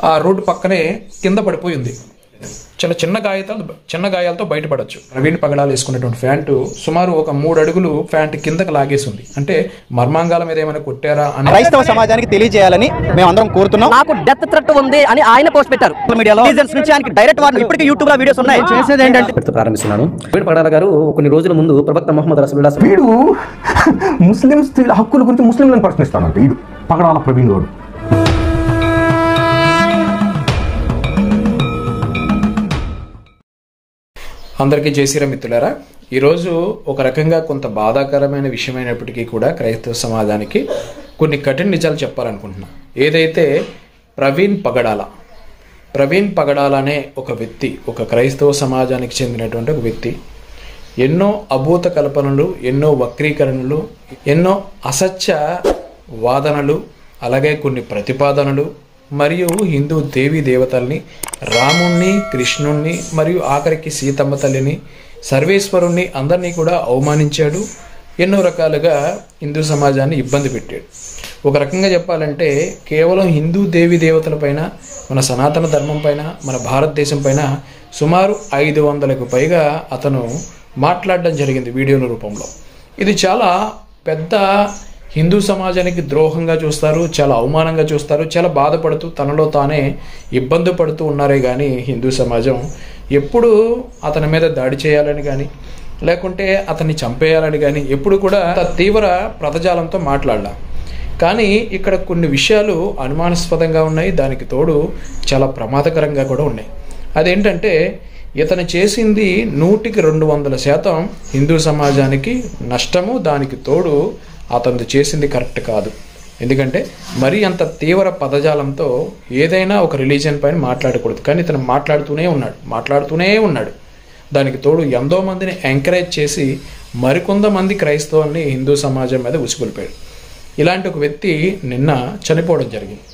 ఆ రోడ్డు పక్కనే కింద పడిపోయింది. చిన్న గాయాలతో బయటపడచ్చు. ప్రవీణ్ పగడాలు వేసుకున్నటువంటి ప్యాంటు సుమారు ఒక 3 అడుగులు ప్యాంటు కిందకి లాగేసింది. అంటే మర్మాంగాల మీద ఏమైనా కొట్టారా అని క్రైస్తవ సమాజానికి తెలియజేయాలని మేమందరం కోరుతున్నాం. నాకు డెత్ థ్రెట్ ఉంది అని ఆయన పోస్ట్ పెట్టారు మీడియాలో. రీజన్స్ నుంచి ఆయనకి డైరెక్ట్ వార్నింగ్ ఇప్పటికీ యూట్యూబ్ లో వీడియోస్ ఉన్నాయి. చేసేది ఏంటంటే ప్రారంభిస్తున్నాను. ప్రవీణ్ పగడాల గారు కొన్ని రోజుల ముందు ప్రవక్త ముహమ్మద్ రసూలుల్లాహ్ వీడు ముస్లిం స్త్రీల హక్కుల గురించి ముస్లింలను ప్రశ్నిస్తాడంట. వీడు పగడాల ప్రవీణ్ గారు. అందరికీ జై శ్రీరామ్ మిత్రులారా, ఈరోజు ఒక రకంగా కొంత బాధాకరమైన విషయమైనప్పటికీ కూడా క్రైస్తవ సమాజానికి కొన్ని కఠిన నిజాలు చెప్పాలనుకుంటున్నా. ఏదైతే ప్రవీణ్ పగడాల అనే ఒక వ్యక్తి, ఒక క్రైస్తవ సమాజానికి చెందినటువంటి ఒక వ్యక్తి ఎన్నో అభూత కల్పనలు, ఎన్నో వక్రీకరణలు, ఎన్నో అసత్య వాదనలు, అలాగే కొన్ని ప్రతిపాదనలు మరియు హిందూ దేవీ దేవతల్ని, రాముణ్ణి, కృష్ణుణ్ణి మరియు ఆఖరికి సీతమ్మ తల్లిని, సర్వేశ్వరుణ్ణి అందరినీ కూడా అవమానించాడు. ఎన్నో రకాలుగా హిందూ సమాజాన్ని ఇబ్బంది పెట్టాడు. ఒక రకంగా చెప్పాలంటే కేవలం హిందూ దేవీ దేవతల పైన, మన సనాతన ధర్మం పైన, మన భారతదేశం పైన సుమారు 500కు పైగా అతను మాట్లాడడం జరిగింది వీడియోల రూపంలో. ఇది చాలా పెద్ద హిందూ సమాజానికి ద్రోహంగా చూస్తారు, చాలా అవమానంగా చూస్తారు, చాలా బాధపడుతూ తనలో తానే ఇబ్బంది పడుతూ ఉన్నారే కానీ హిందూ సమాజం ఎప్పుడు అతని మీద దాడి చేయాలని కానీ లేకుంటే అతన్ని చంపేయాలని కానీ ఎప్పుడు కూడా తీవ్ర పదజాలంతో మాట్లాడాల. కానీ ఇక్కడ కొన్ని విషయాలు అనుమానాస్పదంగా ఉన్నాయి, దానికి తోడు చాలా ప్రమాదకరంగా కూడా ఉన్నాయి. అదేంటంటే ఇతను చేసింది 100కి 200% హిందూ సమాజానికి నష్టము. దానికి తోడు అతను చేసింది కరెక్ట్ కాదు. ఎందుకంటే మరీ అంత తీవ్ర పదజాలంతో ఏదైనా ఒక రిలీజియన్ పైన మాట్లాడకూడదు. కానీ ఇతను మాట్లాడుతూనే ఉన్నాడు. దానికి తోడు ఎంతో మందిని ఎంకరేజ్ చేసి మరికొంతమంది క్రైస్తవుల్ని హిందూ సమాజం మీద ఉసిగొల్పాడు. ఇలాంటి ఒక వ్యక్తి నిన్న చనిపోవడం జరిగింది.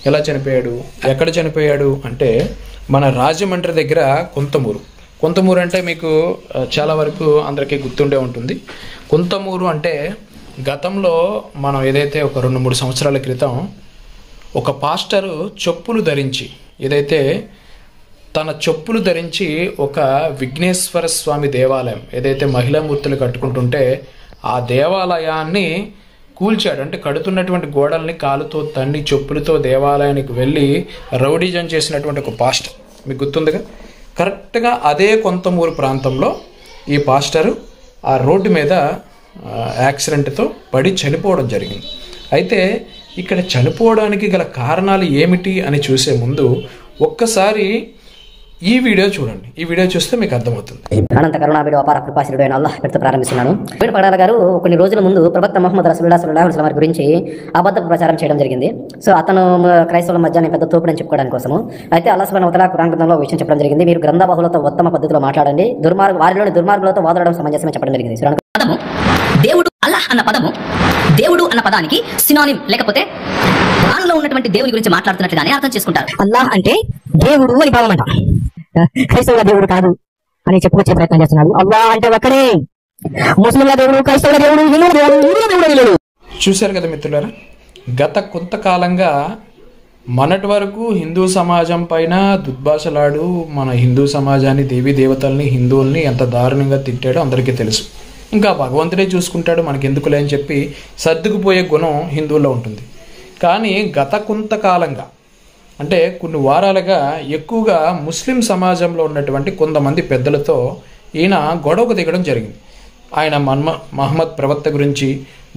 ఎలా చనిపోయాడు, ఎక్కడ చనిపోయాడు అంటే మన రాజమండ్రి దగ్గర కొంతమూరు అంటే మీకు చాలా వరకు అందరికీ గుర్తుండే ఉంటుంది. కొంతమూరు అంటే గతంలో మనం ఏదైతే ఒక 2-3 సంవత్సరాల క్రితం ఒక పాస్టరు తన చెప్పులు ధరించి ఒక విఘ్నేశ్వర స్వామి దేవాలయం ఏదైతే మహిళా మూర్తులు కట్టుకుంటుంటే ఆ దేవాలయాన్ని కూల్చాడు. అంటే కడుతున్నటువంటి గోడల్ని కాలుతో తన్ని చెప్పులతో దేవాలయానికి వెళ్ళి రౌడీజం చేసినటువంటి ఒక పాస్టర్ మీకు గుర్తుందిగా. కరెక్ట్గా అదే కొంతమూరు ప్రాంతంలో ఈ పాస్టరు ఆ రోడ్డు మీద యాక్సిడెంట్తో పడి చనిపోవడం జరిగింది. అయితే ఇక్కడ చనిపోవడానికి గల కారణాలు ఏమిటి అని చూసే ముందు ఒక్కసారి ఈ వీడియో చూడండి. ఈ వీడియో చూస్తే మీకు అర్థమవుతుంది. అనంత కరుణాభిడు అపార కృపాశీలుడు అయిన అల్లాహ్ పేరుతో ప్రారంభిస్తున్నాను. ప్రవీణ్ పగడాల గారు కొన్ని రోజుల ముందు ప్రవక్త ముహమ్మద్ రసూలుల్లాహ్ సల్లల్లాహు అలైహి వసల్లం గురించి అబద్ధ ప్రచారం చేయడం జరిగింది. సో అతను క్రైస్తవుల మధ్య పెద్ద తోపుడని చెప్పుకోవడానికి కోసము. అయితే అల్లాహ్ సుబ్హానహు వ తఆలా ఖురాన్ గ్రంథంలో విషయం చెప్పడం జరిగింది. మీరు గ్రంథ బహుళతో ఉత్తమ పద్ధతిలో మాట్లాడండి, వారిలోని దుర్మార్గులతో వాదనడం సమంజసమే చెప్పడం జరిగింది. పదము దేవుడు, అల్లాహ్ అన్న పదము దేవుడు అన్న పదానికి సినానిమ్, లేకపోతే దానిలో ఉన్నటువంటి దేవుని గురించి మాట్లాడుతున్నట్లుగానే అర్థం చేసుకుంటారు. అల్లాహ్ అంటే దేవుడు అని భావం అంట. క్రైస్తవుల దేవుడు కాదు అని చెప్పుకొచ్చే ప్రయత్నం చేస్తున్నాడు. అల్లాహ్ అంటే ఒక్కడే. ముస్లింల దేవుడు, క్రైస్తవుల దేవుడు, హిందువుల దేవుడు. చూశారు కదా మిత్రులారా, గత కొంతకాలంగా మొన్నటి వరకు హిందూ సమాజం పైన దుర్భాషలాడు మన హిందూ సమాజాన్ని, దేవీ దేవతల్ని, హిందువుల్ని ఎంత దారుణంగా తిట్టాడో అందరికీ తెలుసు. ఇంకా భగవంతుడే చూసుకుంటాడు మనకెందుకులే అని చెప్పి సర్దుకుపోయే గుణం హిందువుల్లో ఉంటుంది. కానీ గత కొంతకాలంగా అంటే కొన్ని వారాలుగా ఎక్కువగా ముస్లిం సమాజంలో ఉన్నటువంటి కొంతమంది పెద్దలతో ఈయన గొడవకు దిగడం జరిగింది. ఆయన మహమ్మద్ ప్రవక్త గురించి,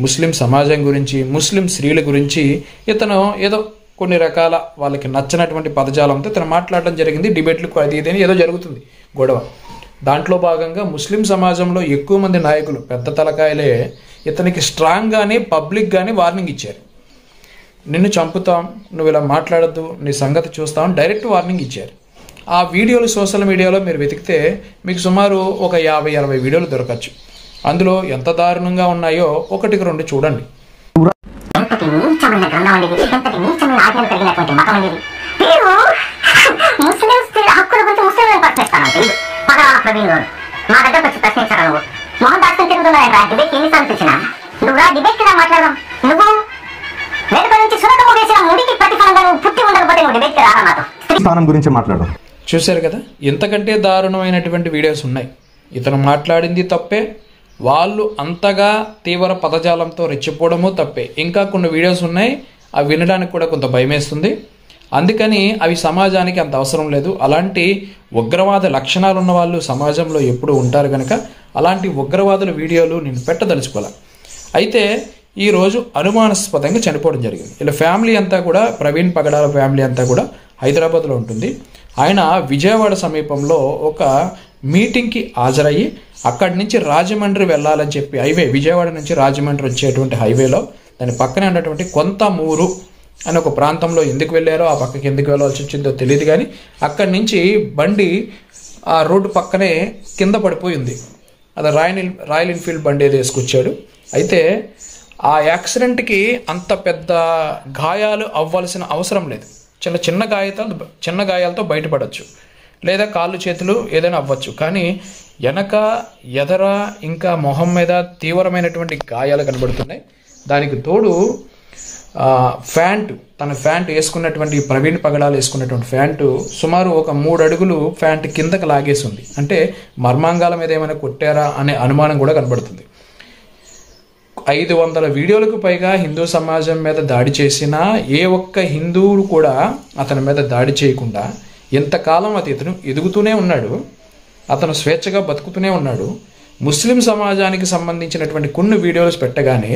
ముస్లిం సమాజం గురించి, ముస్లిం స్త్రీల గురించి ఇతను ఏదో కొన్ని రకాల వాళ్ళకి నచ్చనటువంటి పదజాలంతో ఇతను మాట్లాడడం జరిగింది. డిబేట్లకు అది ఇది ఏదో జరుగుతుంది గొడవ. దాంట్లో భాగంగా ముస్లిం సమాజంలో ఎక్కువ మంది నాయకులు, పెద్ద తలకాయలే ఇతనికి స్ట్రాంగ్గానే పబ్లిక్గానే వార్నింగ్ ఇచ్చారు. నిన్ను చంపుతాం, నువ్వు ఇలా మాట్లాడద్దు, నీ సంగతి చూస్తామని డైరెక్ట్ వార్నింగ్ ఇచ్చారు. ఆ వీడియోలు సోషల్ మీడియాలో మీరు వెతికితే మీకు సుమారు ఒక 50-60 వీడియోలు దొరకచ్చు. అందులో ఎంత దారుణంగా ఉన్నాయో 1-2 చూడండి. నువ్వు స్థానం గురించి మాట్లాడడం చూశారు కదా, ఇంతకంటే దారుణమైనటువంటి వీడియోస్ ఉన్నాయి. ఇతను మాట్లాడింది తప్పే, వాళ్ళు అంతగా తీవ్ర పదజాలంతో రెచ్చిపోవడము తప్పే. ఇంకా కొన్ని వీడియోస్ ఉన్నాయి, అవి వినడానికి కూడా కొంత భయమేస్తుంది. అందుకని అవి సమాజానికి అంత అవసరం లేదు. అలాంటి ఉగ్రవాద లక్షణాలు ఉన్న వాళ్ళు సమాజంలో ఎప్పుడూ ఉంటారు కనుక అలాంటి ఉగ్రవాదుల వీడియోలు నేను పెట్టదలుచుకోవాలి. అయితే ఈరోజు అనుమానాస్పదంగా చనిపోవడం జరిగింది. ఇలా ఫ్యామిలీ అంతా కూడా, ప్రవీణ్ పగడాల ఫ్యామిలీ అంతా కూడా హైదరాబాద్లో ఉంటుంది. ఆయన విజయవాడ సమీపంలో ఒక మీటింగ్కి హాజరయ్యి అక్కడి నుంచి రాజమండ్రి వెళ్ళాలని చెప్పి హైవే, విజయవాడ నుంచి రాజమండ్రి వచ్చేటువంటి హైవేలో దాని పక్కనే ఉన్నటువంటి కొంతమూరు అని ఒక ప్రాంతంలో ఎందుకు వెళ్ళారో, ఆ పక్కకి ఎందుకు వెళ్ళాల్సి వచ్చిందో తెలియదు, కానీ అక్కడి నుంచి బండి ఆ రోడ్డు పక్కనే కింద పడిపోయింది. అది రాయల్ ఎన్ఫీల్డ్ బండి ఏదో వేసుకొచ్చాడు. అయితే ఆ యాక్సిడెంట్కి అంత పెద్ద గాయాలు అవ్వాల్సిన అవసరం లేదు. చిన్న గాయాలతో బయటపడవచ్చు, లేదా కాళ్ళు చేతులు ఏదైనా అవ్వచ్చు. కానీ వెనక, ఎదర, ఇంకా మొహం మీద తీవ్రమైనటువంటి గాయాలు కనబడుతున్నాయి. దానికి తోడు తన ప్యాంటు వేసుకున్నటువంటి ప్రవీణ్ పగడాలు వేసుకున్నటువంటి ప్యాంటు సుమారు ఒక 3 అడుగులు ప్యాంటు కిందకి లాగేసి ఉంది. అంటే మర్మాంగాల మీద ఏమైనా కొట్టారా అనే అనుమానం కూడా కనబడుతుంది. 500 వీడియోలకు పైగా హిందూ సమాజం మీద దాడి చేసినా ఏ ఒక్క హిందువుడు కూడా అతని మీద దాడి చేయకుండా ఎంతకాలం ఇతను ఎదుగుతూనే ఉన్నాడు, అతను స్వేచ్ఛగా బతుకుతూనే ఉన్నాడు. ముస్లిం సమాజానికి సంబంధించినటువంటి కొన్ని వీడియోస్ పెట్టగానే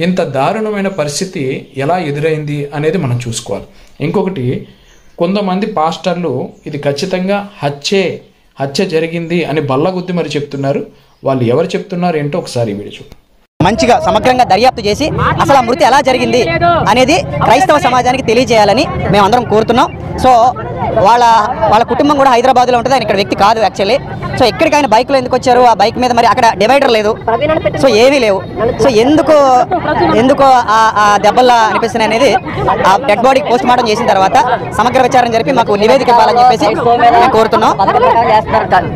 ఇంత దారుణమైన పరిస్థితి ఎలా ఎదురైంది అనేది మనం చూసుకోవాలి. ఇంకొకటి, కొంతమంది పాస్టర్లు ఇది ఖచ్చితంగా హత్య జరిగింది అని బల్లగుద్ది మరి చెప్తున్నారు. వాళ్ళు ఎవరు చెప్తున్నారు ఏంటో ఒకసారి ఈ వీడియో చూడండి. మంచిగా సమగ్రంగా దర్యాప్తు చేసి అసలు ఆ మృతి ఎలా జరిగింది అనేది క్రైస్తవ సమాజానికి తెలియజేయాలని మేమందరం కోరుతున్నాం. సో వాళ్ళ కుటుంబం కూడా హైదరాబాద్లో ఉంటుంది, ఆయన ఇక్కడ వ్యక్తి కాదు యాక్చువల్లీ. సో ఎక్కడికి ఆయన బైక్లో ఎందుకు వచ్చారు, ఆ బైక్ మీద మరి అక్కడ డివైడర్ లేదు, సో ఏమీ లేవు. సో ఎందుకు ఆ దెబ్బల్లా అనిపిస్తున్నాయి అనేది ఆ డెడ్ బాడీ పోస్ట్ మార్టం చేసిన తర్వాత సమగ్ర విచారణ జరిపి మాకు నివేదిక ఇవ్వాలని చెప్పేసి మేము కోరుతున్నాం.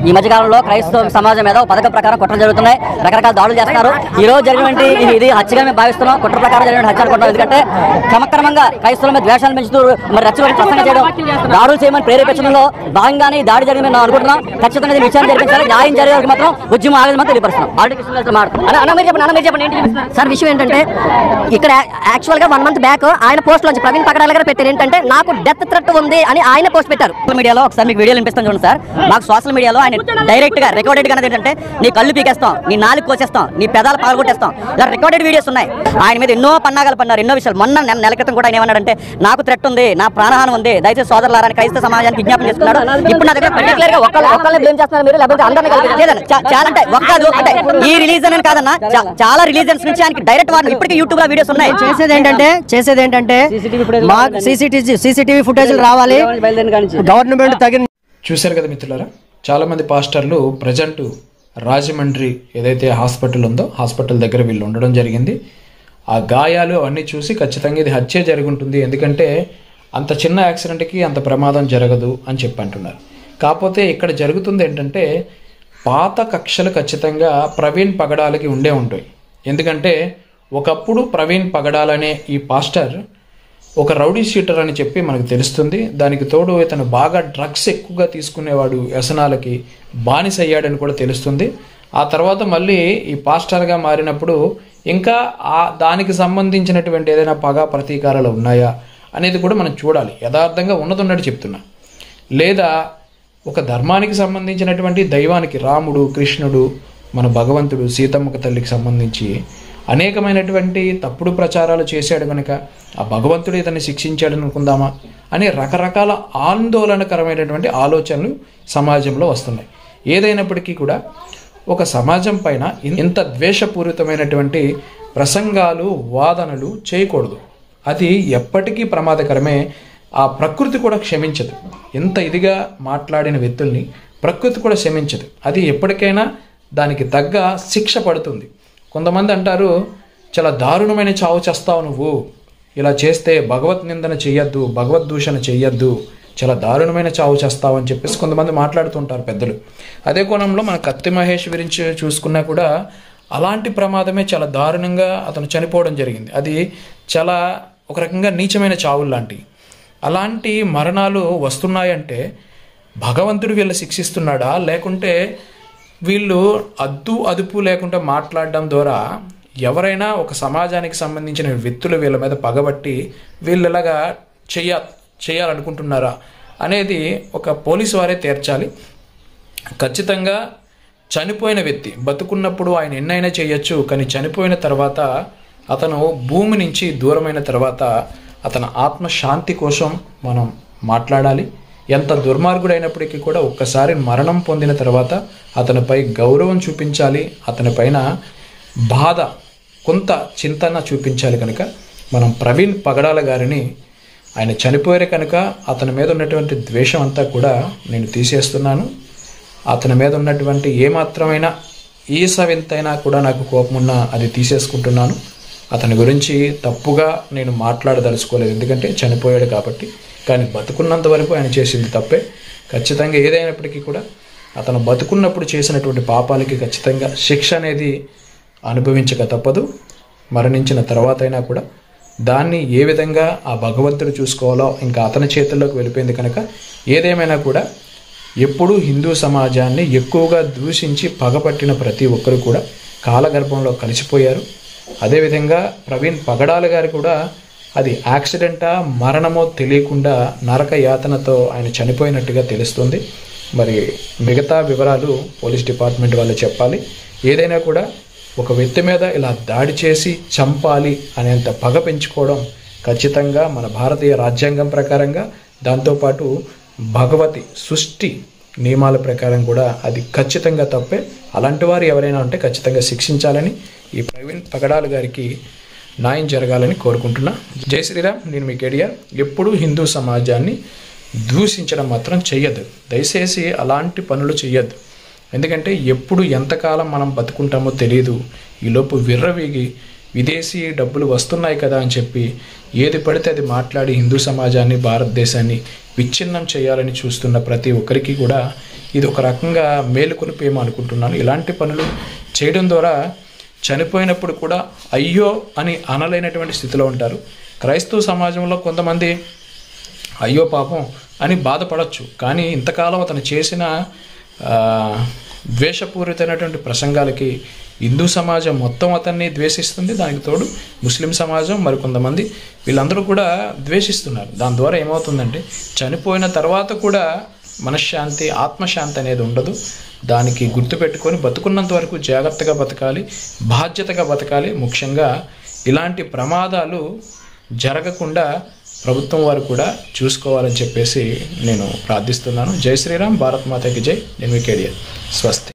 ఈ మధ్యకాలంలో క్రైస్తవ సమాజం మీద పథకం ప్రకారం కుట్రలు జరుగుతున్నాయి, రకరకాల దాడులు చేస్తున్నారు. ఈ రోజు జరిగినటువంటి ఇది హత్యగా మేము భావిస్తున్నాం, కుట్ర ప్రకారం జరిగిన హత్య అనుకుంటున్నాం. ఎందుకంటే క్రమక్రమంగా క్రైస్తవుల మీద ద్వేషాలు పెంచుతూ మరి రచ్చగొట్టి ప్రసంగం చేయడం, దాడులు చేయమని ప్రేరేపించడంలో భాగంగానే దాడి జరిగిందని మేము అనుకుంటున్నాం. ఖచ్చితంగా విచారణ జరిపించాలి, న్యాయం జరిగే మాత్రం ఉద్యమం ఆగేది మాత్రం తెలియపరుస్తున్నాం. సార్ విషయం ఏంటంటే ఇక్కడ యాక్చువల్ గా 1 month బ్యాక్ ఆయన పోస్ట్ లో ప్రవీణ్ పగడాల గారు పెట్టారు ఏంటంటే నాకు డెత్ థ్రెట్ ఉంది అని ఆయన పోస్ట్ పెట్టారు సోషల్ మీడియాలో. ఒకసారి మీకు వీడియోలు వినిపిస్తాను చూడండి సార్. మాకు సోషల్ మీడియాలో ఆయన డైరెక్ట్ గా రికార్డెడ్ గా ఏంటంటే నీ కళ్ళు పీకేస్తాం, నీ నాలుగు కోసేస్తాం, నీ పెదాలు పగలగొట్టేస్తాం, ఇలా రికార్డెడ్ వీడియోస్ ఉన్నాయి. ఆయన మీద ఎన్నో పన్నాగాలు పన్నారు, ఎన్నో విషయాలు. మొన్న నెల క్రితం కూడా ఆయన ఏమన్నాడంటే నాకు థ్రెట్ ఉంది, నా ప్రాణహాని ఉంది, దయచేసి సోదరులారా క్రైస్తవ సమాజానికి విజ్ఞాపన చేస్తున్నాడు. ఇప్పుడు నా దగ్గర పర్టికులర్ గా ఒక్కళ్ళని బ్లేమ్ చేస్తున్నారు మీరు, లేకపోతే అందరినీ చాలా అంటే ఒక్కదు అంటే ఈ రిలీజన్ అని కాదన్నా, చాలా రిలీజన్స్ నుంచి ఆయనకి డైరెక్ట్ వార్నింగ్ ఇప్పటికీ యూట్యూబ్ లో వీడియోస్ ఉన్నాయి. చేసేది ఏంటంటే సీసీటీవీ ఫుటేజ్ రావాలి, గవర్నమెంట్ తగిన. చూశారు కదా మిత్రులారా, చాలా మంది పాస్టర్లు ప్రజెంట్ రాజమండ్రి ఏదైతే హాస్పిటల్ ఉందో హాస్పిటల్ దగ్గర వీళ్ళు ఉండడం జరిగింది. ఆ గాయాలు అవన్నీ చూసి ఖచ్చితంగా ఇది హత్య జరుగుంటుంది, ఎందుకంటే అంత చిన్న యాక్సిడెంట్కి అంత ప్రమాదం జరగదు అని చెప్పి అంటున్నారు. కాకపోతే ఇక్కడ జరుగుతుంది ఏంటంటే పాత కక్షలు ఖచ్చితంగా ప్రవీణ్ పగడాలకి ఉంటాయి. ఎందుకంటే ఒకప్పుడు ప్రవీణ్ పగడాలనే ఈ పాస్టర్ ఒక రౌడీ షీటర్ అని చెప్పి మనకు తెలుస్తుంది. దానికి తోడు ఇతను బాగా డ్రగ్స్ ఎక్కువగా తీసుకునేవాడు, వ్యసనాలకి బానిస అయ్యాడని కూడా తెలుస్తుంది. ఆ తర్వాత మళ్ళీ ఈ పాస్టర్గా మారినప్పుడు ఇంకా దానికి సంబంధించినటువంటి ఏదైనా పగ ప్రతీకారాలు ఉన్నాయా అనేది కూడా మనం చూడాలి. యథార్థంగా ఉన్నట్టు చెప్తున్నా, లేదా ఒక ధర్మానికి సంబంధించినటువంటి దైవానికి, రాముడు, కృష్ణుడు, మన భగవంతుడు, సీతమ్మక తల్లికి సంబంధించి అనేకమైనటువంటి తప్పుడు ప్రచారాలు చేశాడు కనుక ఆ భగవంతుడు ఇతన్ని శిక్షించాడు అనుకుందామా అని రకరకాల ఆందోళనకరమైనటువంటి ఆలోచనలు సమాజంలో వస్తున్నాయి. ఏదైనప్పటికీ కూడా ఒక సమాజం పైన ఇంత ద్వేషపూరితమైనటువంటి ప్రసంగాలు, వాదనలు చేయకూడదు. అది ఎప్పటికీ ప్రమాదకరమే. ఆ ప్రకృతి కూడా క్షమించదు. ఎంత ఇదిగా మాట్లాడిన వ్యక్తుల్ని ప్రకృతి కూడా క్షమించదు. అది ఎప్పటికైనా దానికి తగ్గ శిక్ష పడుతుంది. కొంతమంది అంటారు, చాలా దారుణమైన చావు చేస్తావు నువ్వు, ఇలా చేస్తే భగవత్ నిందన చెయ్యొద్దు, భగవద్దూషణ చెయ్యొద్దు, చాలా దారుణమైన చావు చేస్తావు అని చెప్పేసి కొంతమంది మాట్లాడుతుంటారు పెద్దలు. అదే కోణంలో మన కత్తి మహేష్ గురించి చూసుకున్నా కూడా అలాంటి ప్రమాదమే, చాలా దారుణంగా అతను చనిపోవడం జరిగింది. అది చాలా ఒక రకంగా నీచమైన చావులు లాంటివి. అలాంటి మరణాలు వస్తున్నాయంటే భగవంతుడు వీళ్ళు శిక్షిస్తున్నాడా, లేకుంటే వీళ్ళు అదుపు లేకుండా మాట్లాడడం ద్వారా ఎవరైనా ఒక సమాజానికి సంబంధించిన వ్యక్తులు వీళ్ళ మీద పగబట్టి వీళ్ళు ఇలాగా చేయాలనుకుంటున్నారా అనేది ఒక పోలీసు వారే తేల్చాలి. ఖచ్చితంగా చనిపోయిన వ్యక్తి బతుకున్నప్పుడు ఆయన ఎన్నైనా చేయొచ్చు, కానీ చనిపోయిన తర్వాత అతను భూమి నుంచి దూరమైన తర్వాత అతని ఆత్మశాంతి కోసం మనం మాట్లాడాలి. ఎంత దుర్మార్గుడైనప్పటికీ కూడా ఒక్కసారి మరణం పొందిన తర్వాత అతనిపై గౌరవం చూపించాలి, అతనిపైన బాధ కొంత చింతన చూపించాలి. కనుక మనం ప్రవీణ్ పగడాల గారిని ఆయన చనిపోయారు కనుక అతని మీద ఉన్నటువంటి ద్వేషం అంతా కూడా నేను తీసేస్తున్నాను. అతని మీద ఉన్నటువంటి ఏమాత్రమైనా ఈసవింతైనా కూడా నాకు కోపం ఉన్నా అది తీసేసుకుంటున్నాను. అతని గురించి తప్పుగా నేను మాట్లాడదలుచుకోలేదు, ఎందుకంటే చనిపోయాడు కాబట్టి. కానీ బతుకున్నంత వరకు ఆయన చేసింది తప్పే. ఖచ్చితంగా ఏదైనప్పటికీ కూడా అతను బతుకున్నప్పుడు చేసినటువంటి పాపాలకి ఖచ్చితంగా శిక్ష అనేది అనుభవించక తప్పదు. మరణించిన తర్వాత అయినా కూడా దాన్ని ఏ విధంగా ఆ భగవంతుడు చూసుకోవాలో ఇంకా అతని చేతుల్లోకి వెళ్ళిపోయింది కనుక ఏదేమైనా కూడా ఎప్పుడూ హిందూ సమాజాన్ని ఎక్కువగా దూషించి పగపట్టిన ప్రతి ఒక్కరు కూడా కాలగర్భంలో కలిసిపోయారు. అదేవిధంగా ప్రవీణ్ పగడాల గారు కూడా అది యాక్సిడెంటా మరణమో తెలియకుండా నరక యాతనతో ఆయన చనిపోయినట్టుగా తెలుస్తుంది. మరి మిగతా వివరాలు పోలీస్ డిపార్ట్మెంట్ వాళ్ళు చెప్పాలి. ఏదైనా కూడా ఒక వ్యక్తి మీద ఇలా దాడి చేసి చంపాలి అనేంత పగ పెంచుకోవడం ఖచ్చితంగా మన భారతీయ రాజ్యాంగం ప్రకారంగా, దాంతోపాటు భగవతి సృష్టి నియమాల ప్రకారం కూడా అది ఖచ్చితంగా తప్పే. అలాంటి వారు ఎవరైనా ఉంటే ఖచ్చితంగా శిక్షించాలని, ఈ ప్రవీణ్ పగడాల గారికి న్యాయం జరగాలని కోరుకుంటున్నా. జై శ్రీరామ్. నేను మీ కేడిఆర్. ఎప్పుడూ హిందూ సమాజాన్ని దూషించడం మాత్రం చెయ్యొద్దు. దయచేసి అలాంటి పనులు చెయ్యొద్దు. ఎందుకంటే ఎప్పుడు ఎంతకాలం మనం బతుకుంటామో తెలియదు. ఈలోపు విర్రవీగి విదేశీ డబ్బులు వస్తున్నాయి కదా అని చెప్పి ఏది పడితే అది మాట్లాడి హిందూ సమాజాన్ని, భారతదేశాన్ని విచ్ఛిన్నం చేయాలని చూస్తున్న ప్రతి ఒక్కరికి కూడా ఇది ఒక రకంగా మేలుకొనిపేమో అనుకుంటున్నాను. ఇలాంటి పనులు చేయడం ద్వారా చనిపోయినప్పుడు కూడా అయ్యో అని అనలేనటువంటి స్థితిలో ఉంటారు. క్రైస్తవ సమాజంలో కొంతమంది అయ్యో పాపం అని బాధపడవచ్చు, కానీ ఇంతకాలం అతను చేసిన ద్వేషపూరితమైనటువంటి ప్రసంగాలకి హిందూ సమాజం మొత్తం అతన్ని ద్వేషిస్తుంది. దానికి తోడు ముస్లిం సమాజం మరికొంతమంది వీళ్ళందరూ కూడా ద్వేషిస్తున్నారు. దాని ద్వారా ఏమవుతుందంటే చనిపోయిన తర్వాత కూడా మనశ్శాంతి, ఆత్మశాంతి అనేది ఉండదు. దానికి గుర్తుపెట్టుకొని బతుకున్నంత వరకు జాగ్రత్తగా బతకాలి, బాధ్యతగా బతకాలి. ముఖ్యంగా ఇలాంటి ప్రమాదాలు జరగకుండా ప్రభుత్వం వారు కూడా చూసుకోవాలని చెప్పేసి నేను ప్రార్థిస్తున్నాను. జై శ్రీరామ్. భారత్ మాతాకి జై. నేను మీ కేడిఆర్. స్వస్తి.